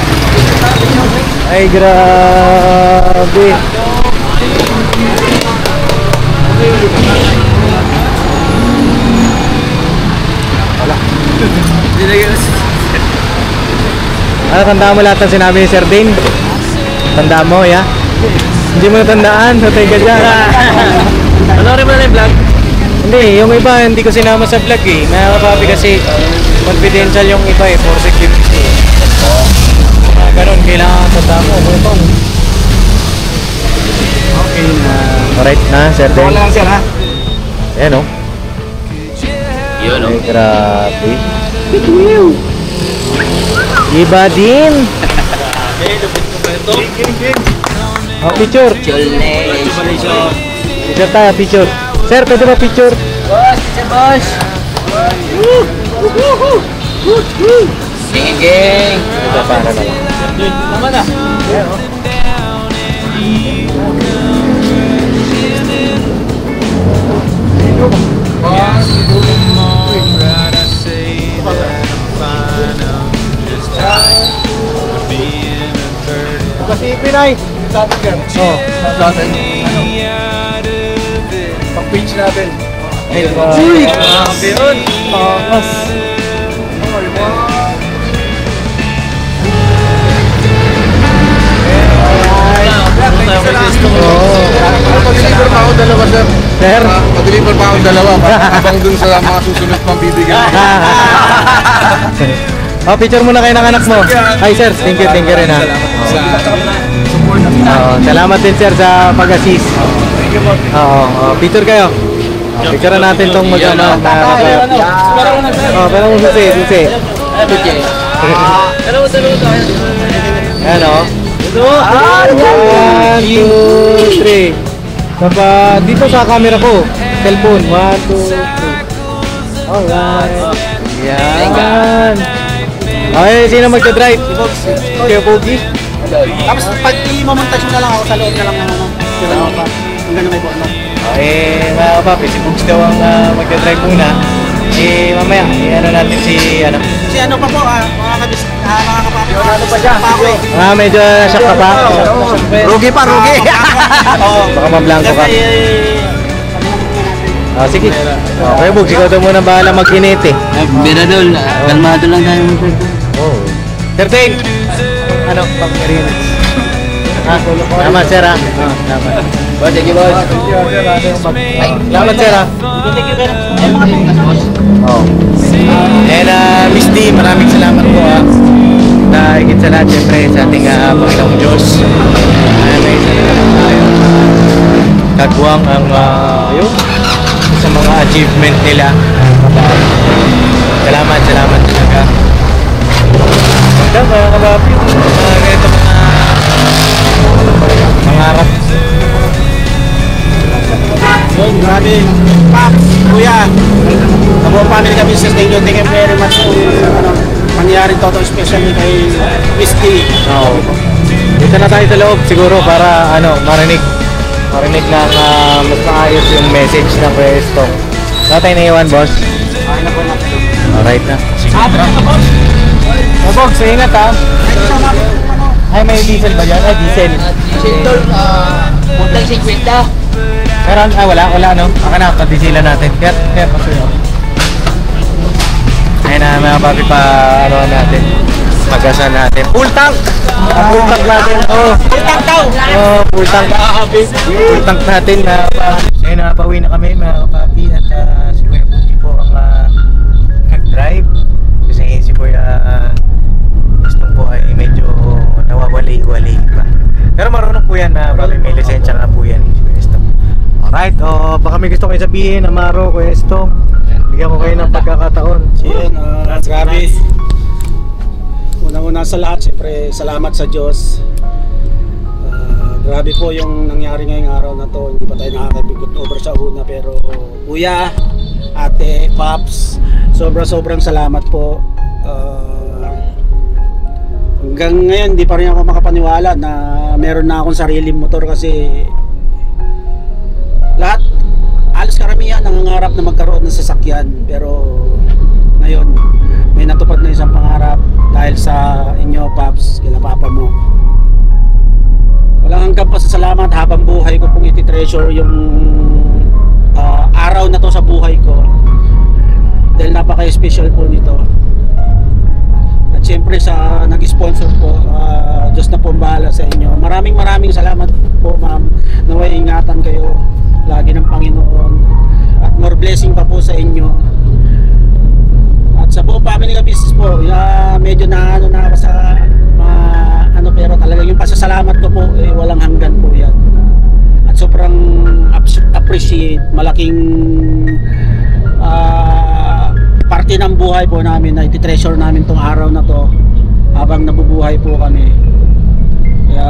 Ay, grabe. Ano, tandaan mo lahat ng sinabi ni Sir Dane? Tandaan mo, ya? Hindi mo natandaan, natay ka dyan. Ano rin mo na yung vlog? Hindi, yung iba hindi ko sinama sa vlog eh. Nakakapabi kasi confidential yung iba eh, for security. Mga ganun, kailangan tandaan mo. Okay na. Alright na, Sir Okay Dane. lang sir ha. Ayan o. Yun Ay, grabe. Iba din. Oh, picture. Picture tayo, picture. Sir, pwede ba picture? Boss! Gang! Ito, para na lang. Naman na! Kasi Pinay, sa atin yan. Oo, sa atin. Pag-page natin. Ay, Uy! grabe yun. Takas. Pag-deliver pa ako dalawa, sir. Sir? Pag-deliver pa ako dalawa. Habang dun sa mga susunod pang bibigyan. Oh, picture muna kayo ng anak mo. Hi sir, thank you rin ha. Salamat din sir sa pag-assist. Oo, picture kayo. Picture natin tong mag-ano. Pero mo susi. Ano? 1, 2, 3. Dito sa camera ko. Cellphone. 1, 2, 3. Alright. Yan. Ay, sino magka-drive? Kuya Pogi? Tapos pag i-montage mo na lang ako sa loob na lang ng ano. Hanggang na may button. Mga kapapi, si Bugs daw ang magka-drive muna. Mamaya, ano natin si ano? Si ano pa po, mga kapapi. Ano pa siya? Medyo shock ka pa? Rugi pa, rugi. Baka mablangko ka. Sige. Okay, Bugs, ikaw daw muna bahala mag-init eh. Biradol, kalmado lang tayo. Oh. 13! Ano? Pag-rinit. Salamat, sir ha. Salamat. Thank you, boss. Salamat, sir ha. Oh. And Miss D, maraming salamat po ha. Higit sa lahat, siyempre, sa ating Panginoong Diyos. May salamat tayo. Kagwang ang yun, sa mga achievement nila. Salamat talaga. Ganda mga kababi, mga ganito mga pangarap. Yun, grabe. Pops, kuya. Sa buong family ka business, thank you very much po. Mangyari to, especially kay Miss D. Oo. Dito na tayo sa loob siguro para marinig ng mas maayos yung message ng Presto. Saan tayo naiwan, boss? Ay, na po natin. Alright na. Sige. Boss, ingat ha. Ay, may diesel ba yan? Ay, diesel. Puntang 50. Meron? Wala no? Aka na, kadisilan natin. Kaya pasuyo. Ayun na mga papi pa, natin. Pag-asa natin. Full tank! Full tank natin. Oh. Full tank daw! Oh, full tank. Full tank natin. Ayun na, pauwi na kami mga papi. At si Kuya Pugi po ang nag-drive. Kasi si Kuya gustong po ay medyo nawawali-wali pa. Pero marunong po yan na papi, may lisensya nga po yan. Alright, baka may gusto kayo sabihin, Amaro, Kuya Estong. Bigyan ko kayo ng pagkakataon. Yun, grabe. Unang-una sa lahat, siyempre salamat sa Diyos. Grabe po yung nangyari ngayong araw na to. Hindi pa tayo nakakabikot over sa una, pero kuya, ate, paps, sobrang salamat po. Hanggang ngayon, hindi pa rin ako makapaniwala na meron na akong sariling motor kasi lahat, alos karamihan nangangarap na magkaroon ng sasakyan, pero ngayon may natupad na isang pangarap dahil sa inyo, Paps, kila papa mo. Walang hanggang pasasalamat, habang buhay ko pong iti-treasure yung araw na to sa buhay ko dahil napaka-special po nito. At syempre sa nag-sponsor po, Diyos na po ang bahala sa inyo. Maraming salamat po, ma'am. Naway ingatan kayo lagi ng Panginoon at more blessing pa po sa inyo. At sa buong family ka business po, medyo na ako sa pero talaga yung pasasalamat ko po walang hanggan po yan. At sobrang appreciate, malaking parte ng buhay po namin na iti-treasure namin tong araw na to habang nabubuhay po kami. Kaya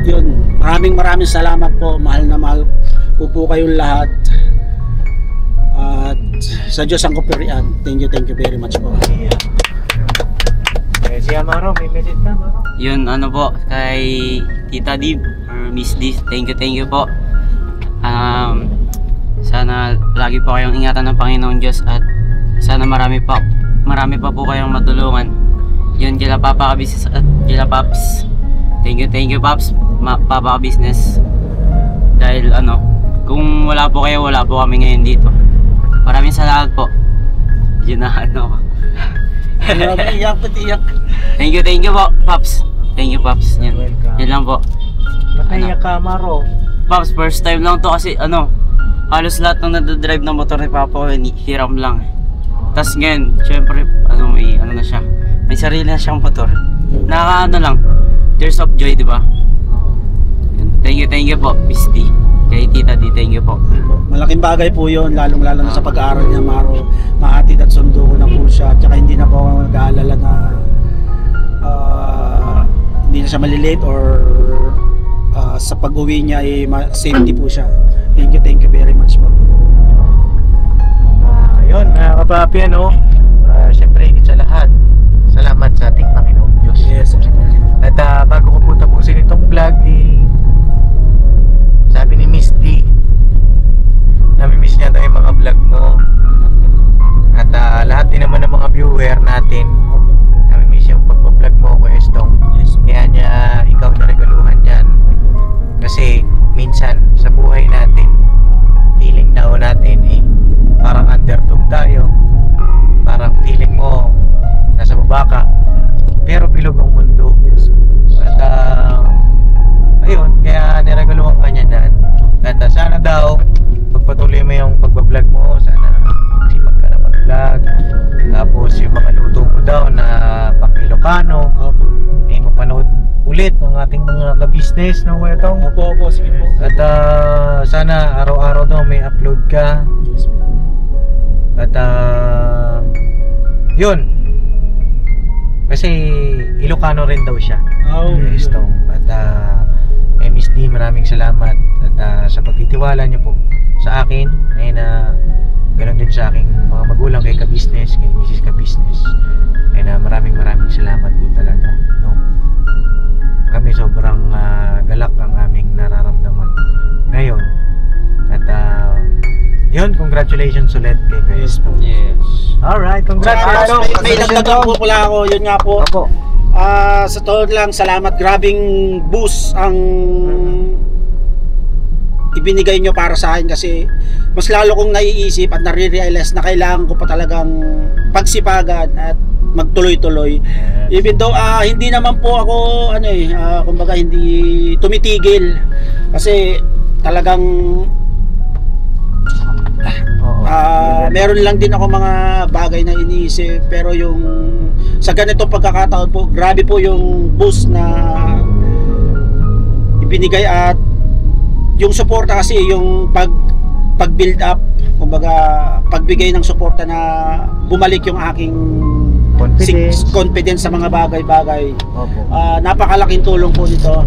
yun, maraming salamat po, mahal na mahal ko po kayong lahat. At sa Diyos ang kupirian. Thank you very much po. Si Amaro, may message ka, Amaro? Yun, po, kay Tita Dib or Miss D, thank you po. Sana lagi po kayong ingatan ng Panginoon Diyos at sana marami pa po kayong matulungan. Yun, kila Papa Ka Business at kila Paps. Thank you Paps, Papa Ka Business. Dahil kung wala po kayo, wala po kami ngayon dito. Maraming salamat po. Yun na Iyak. Thank you po, Paps. Thank you, Paps. Yan lang po. Naiyak ka, Amaro. Paps, first time lang to kasi halos lahat ng nadadrive ng motor ni Papa ko, hiram lang. Tapos ngayon, syempre, may na siya. May sarili na siyang motor. Lang. Tears of joy, di ba? Thank you po, Miss D. Kay Tita D, thank you po. Malaking bagay po yun, lalong-lalo na sa pag-aaral niya, Maro. Mahatid at sundo ko na po siya. Tsaka hindi na po ako nag-aalala na hindi na siya malilate or sa pag-uwi niya ay safety po siya. Thank you very much po. Yun, kapapi, syempre higit sa lahat, salamat sa ating Panginoong Diyos. Yes. At bago ko po tapusin itong vlog, sabi ni Miss D, nami-miss niya tayo yung mga vlog mo. At lahat din naman ng mga viewer natin, nami-miss yung pagpa-vlog mo, Kuya Estong. Kaya niya, ikaw na regaluhan yan. Kasi minsan sa buhay natin, feeling now natin parang underdog tayo. Parang feeling mo nasa baba ka, pero bilog ang mundo. At ayun, kaya niregaluhan ka niya yan. At sana daw pagpatuloy mo yung pagbablog mo, sana sipag ka na mag-vlog. Tapos yung mga luto mo daw na pang Ilocano, mapanood ulit ng ating mga ka-business na wetong. Opo, sige po. At sana araw-araw daw may upload ka. At yun. Kasi Ilocano rin daw siya. Oh, Estong. At MSD, maraming salamat. At sa pagtitiwala niyo po sa akin, ay na ganoon din sa aking mga magulang, kay Ka-Business, kay Mrs. Ka-Business. Ay na maraming salamat po talaga. No? Kami sobrang galak ang aming nararamdaman ngayon. At yun, congratulations ulit kay Chris. Yes. Alright, congratulations. May dagdagan po pala ako, yun nga po. Opo. Sa totoo lang, salamat. Grabing boost ang ibinigay nyo para sa akin, kasi mas lalo kong naiisip at nare-realize na kailangan ko pa talagang pagsipagan at magtuloy-tuloy. Even though hindi naman po ako kumbaga hindi tumitigil, kasi talagang meron lang din ako mga bagay na iniisip, pero yung sa ganitong pagkakataon po, grabe po yung boost na ibinigay, at yung suporta kasi, yung pag-build up, kumbaga pagbigay ng suporta na bumalik yung aking confidence sa mga bagay-bagay. Napakalaking tulong po nito,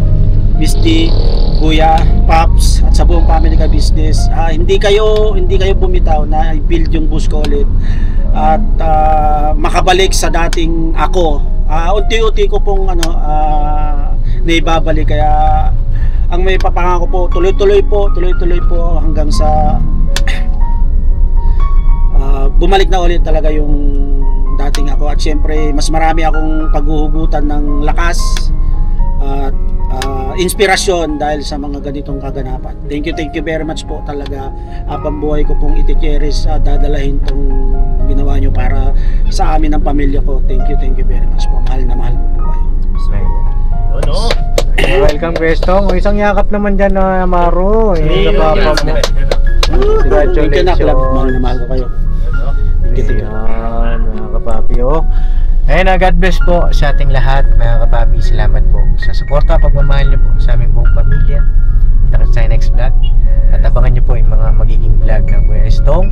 Miss D, Kuya, Pops, at sa buong family Ka-Business. Hindi kayo bumitaw na i-build yung boost ko ulit at makabalik sa dating ako. Unti-unti ko pong naibabalik, kaya ang may papangako po, tuloy-tuloy po hanggang sa bumalik na ulit talaga yung dating ako, at syempre mas marami akong paghuhugutan ng lakas at inspirasyon dahil sa mga ganitong kaganapan. Thank you very much po talaga. Pambuhay ko pong iti-cherish at dadalahin tong ginawa nyo para sa amin ng pamilya ko. Thank you very much po. Mahal na mahal ko po kayo. Welcome, Kwestong. O, isang yakap naman dyan na Maro. Sa papa mo. Congratulations. Mahal na mahal ko kayo. Thank you. Ayan, mga kapapi. Ayun, God bless po sa ating lahat, mga kapapi. Salamat po sa suporta, pagmamahal niyo po sa aming buong pamilya. Kita sa next vlog. At abangan niyo po yung mga magiging vlog ng Kuya Estong.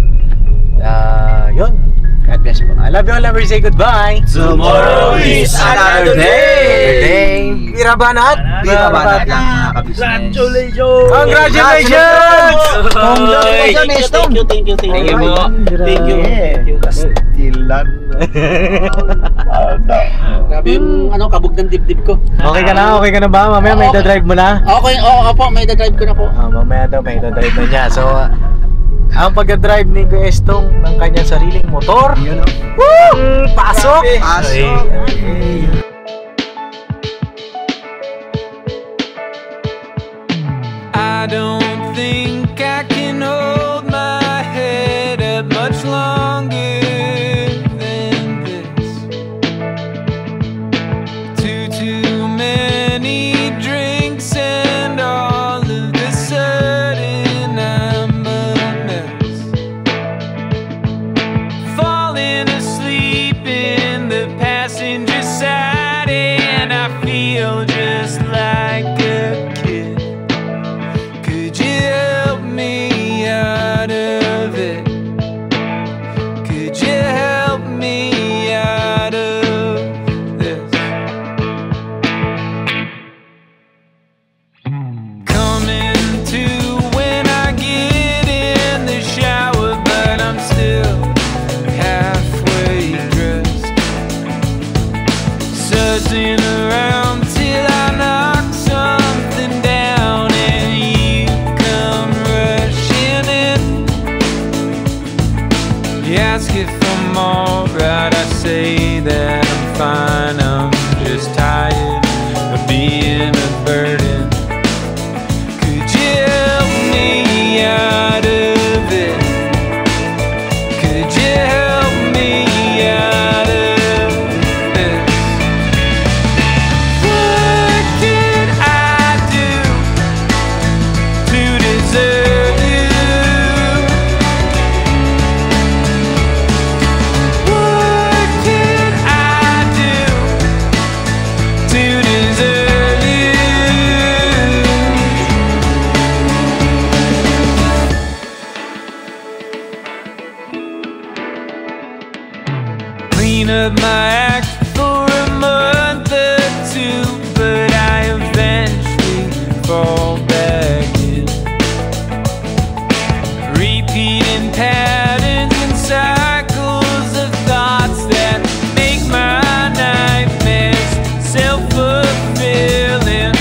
Yun. God bless po. I love you all. Never say goodbye. Tomorrow is another day. Birabanat. Birabanat lang, mga Ka-Business. Congratulations! Thank you. Thank you. Kastilan. Grabe yung kabog ng dibdib ko. Okay ka na ba? Mamaya may drive mo na? Okay, opo, may drive ko na po. Mamaya daw may drive na niya. So, ang pag-drive ni Kuya Estong ng kanyang sariling motor. Woo! Pasok! I don't think I can hold my head up much longer than this. Too many drinks and all of the sudden I'm a mess. Falling asleep in the passenger side and I feel just like a kid. Could you help me out of it? Could you help me out of this? Coming to when I get in the shower, but I'm still halfway dressed. Sussing around till I knock something down and you come rushing in. You ask if I'm alright, I say that I'm fine. I'm just tired of being a burden. Could you help me out of it? Could you help me out of this? What did I do to deserve you? What did I do to deserve you? clean up my act for a month or two, but I eventually fall back in, repeating patterns and cycles of thoughts that make my nightmares self-fulfilling.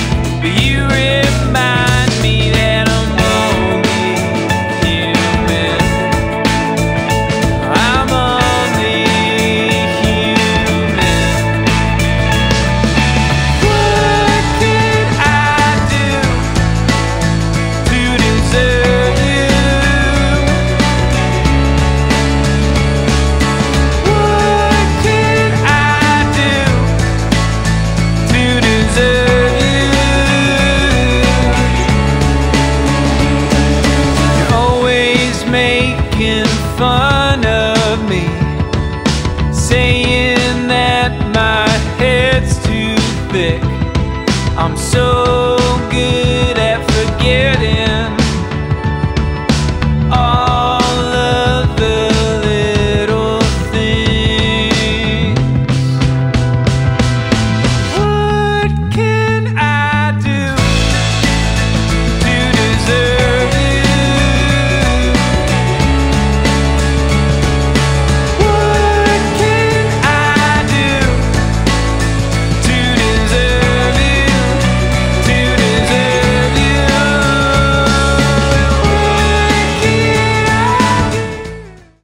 But you remind me that I'm only human. I'm only human. What did I do to deserve you? What did I do to deserve you? You're always making fun of me, saying that my head's too thick. I'm so good